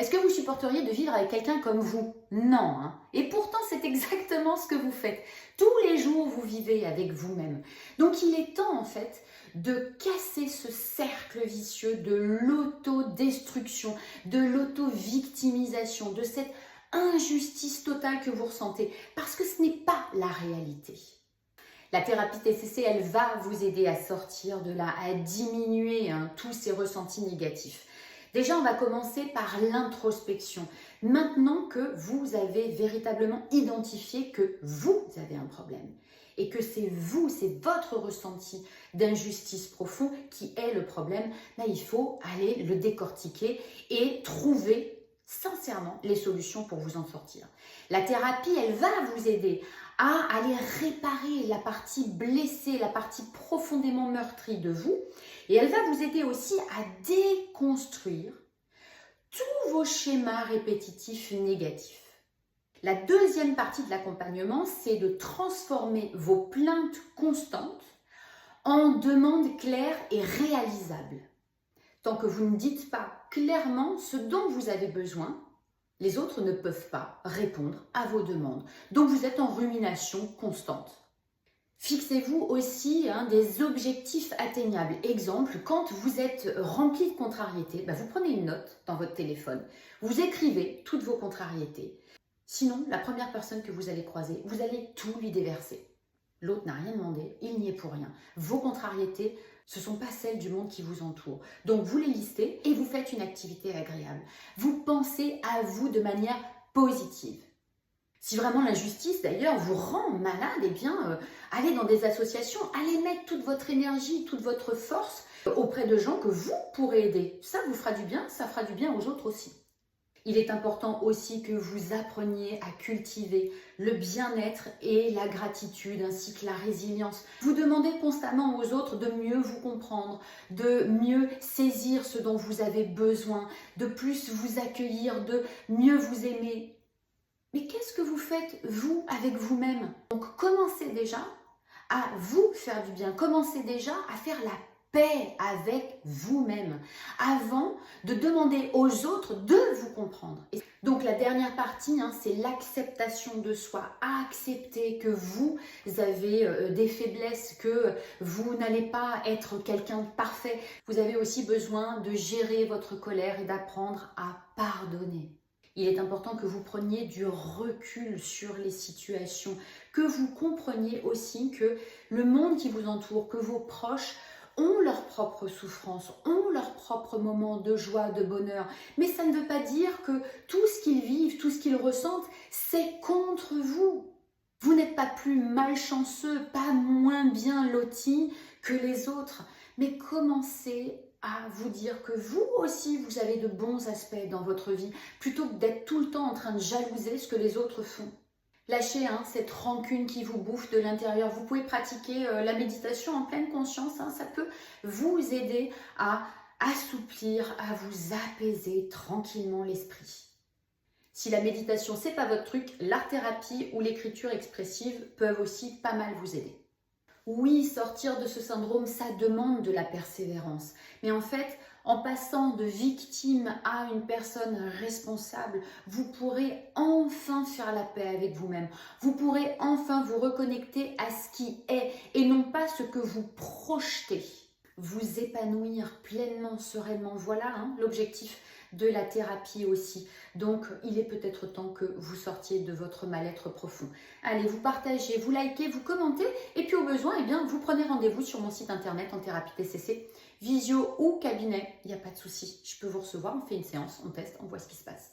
Est-ce que vous supporteriez de vivre avec quelqu'un comme vous? Non, hein. Et pourtant, c'est exactement ce que vous faites. Tous les jours, vous vivez avec vous-même. Donc, il est temps, en fait, de casser ce cercle vicieux de l'autodestruction, de l'auto-victimisation, de cette injustice totale que vous ressentez, parce que ce n'est pas la réalité. La thérapie TCC, elle va vous aider à sortir de là, à diminuer tous ces ressentis négatifs. Déjà, on va commencer par l'introspection. Maintenant que vous avez véritablement identifié que vous avez un problème et que c'est vous, c'est votre ressenti d'injustice profond qui est le problème, là, il faut aller le décortiquer et trouver sincèrement les solutions pour vous en sortir. La thérapie, elle va vous aider à aller réparer la partie blessée, la partie profondément meurtrie de vous. Et elle va vous aider aussi à déconstruire tous vos schémas répétitifs négatifs. La deuxième partie de l'accompagnement, c'est de transformer vos plaintes constantes en demandes claires et réalisables. Tant que vous ne dites pas clairement ce dont vous avez besoin, les autres ne peuvent pas répondre à vos demandes. Donc vous êtes en rumination constante. Fixez-vous aussi des objectifs atteignables. Exemple, quand vous êtes rempli de contrariétés, vous prenez une note dans votre téléphone, vous écrivez toutes vos contrariétés. Sinon, la première personne que vous allez croiser, vous allez tout lui déverser. L'autre n'a rien demandé, il n'y est pour rien. Vos contrariétés, ce ne sont pas celles du monde qui vous entoure. Donc vous les listez et vous faites une activité agréable. Vous pensez à vous de manière positive. Si vraiment l'injustice, d'ailleurs, vous rend malade, eh bien, allez dans des associations, allez mettre toute votre énergie, toute votre force auprès de gens que vous pourrez aider. Ça vous fera du bien, ça fera du bien aux autres aussi. Il est important aussi que vous appreniez à cultiver le bien-être et la gratitude ainsi que la résilience. Vous demandez constamment aux autres de mieux vous comprendre, de mieux saisir ce dont vous avez besoin, de plus vous accueillir, de mieux vous aimer. Mais qu'est-ce que vous faites, vous, avec vous-même? Donc, commencez déjà à vous faire du bien. Commencez déjà à faire la paix avec vous-même avant de demander aux autres de vous comprendre. Et donc, la dernière partie, c'est l'acceptation de soi. Accepter que vous avez des faiblesses, que vous n'allez pas être quelqu'un de parfait. Vous avez aussi besoin de gérer votre colère et d'apprendre à pardonner. Il est important que vous preniez du recul sur les situations, que vous compreniez aussi que le monde qui vous entoure, que vos proches ont leurs propres souffrances, ont leurs propres moments de joie, de bonheur. Mais ça ne veut pas dire que tout ce qu'ils vivent, tout ce qu'ils ressentent, c'est contre vous. Vous n'êtes pas plus malchanceux, pas moins bien loti que les autres. Mais commencez à vous dire que vous aussi, vous avez de bons aspects dans votre vie, plutôt que d'être tout le temps en train de jalouser ce que les autres font. Lâchez cette rancune qui vous bouffe de l'intérieur. Vous pouvez pratiquer la méditation en pleine conscience. Ça peut vous aider à assouplir, à vous apaiser tranquillement l'esprit. Si la méditation, c'est pas votre truc, l'art-thérapie ou l'écriture expressive peuvent aussi pas mal vous aider. Oui, sortir de ce syndrome, ça demande de la persévérance. Mais en fait, en passant de victime à une personne responsable, vous pourrez enfin faire la paix avec vous-même. Vous pourrez enfin vous reconnecter à ce qui est et non pas ce que vous projetez. Vous épanouir pleinement, sereinement. Voilà l'objectif de la thérapie aussi. Donc, il est peut-être temps que vous sortiez de votre mal-être profond. Allez, vous partagez, vous likez, vous commentez et puis au besoin, vous prenez rendez-vous sur mon site internet en thérapie TCC, visio ou cabinet. Il n'y a pas de souci, je peux vous recevoir, on fait une séance, on teste, on voit ce qui se passe.